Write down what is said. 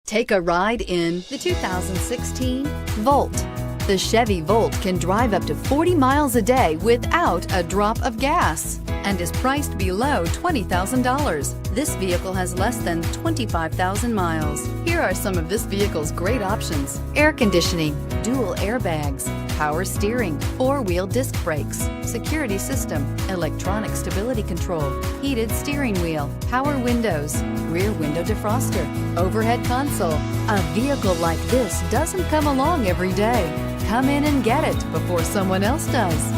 Take a ride in the 2016 Volt. The Chevy Volt can drive up to 40 miles a day without a drop of gas and is priced below $20,000. This vehicle has less than 25,000 miles. Here are some of this vehicle's great options: air conditioning, dual airbags, power steering, four-wheel disc brakes, security system, electronic stability control, heated steering wheel, power windows, rear window defroster, overhead console. A vehicle like this doesn't come along every day. Come in and get it before someone else does.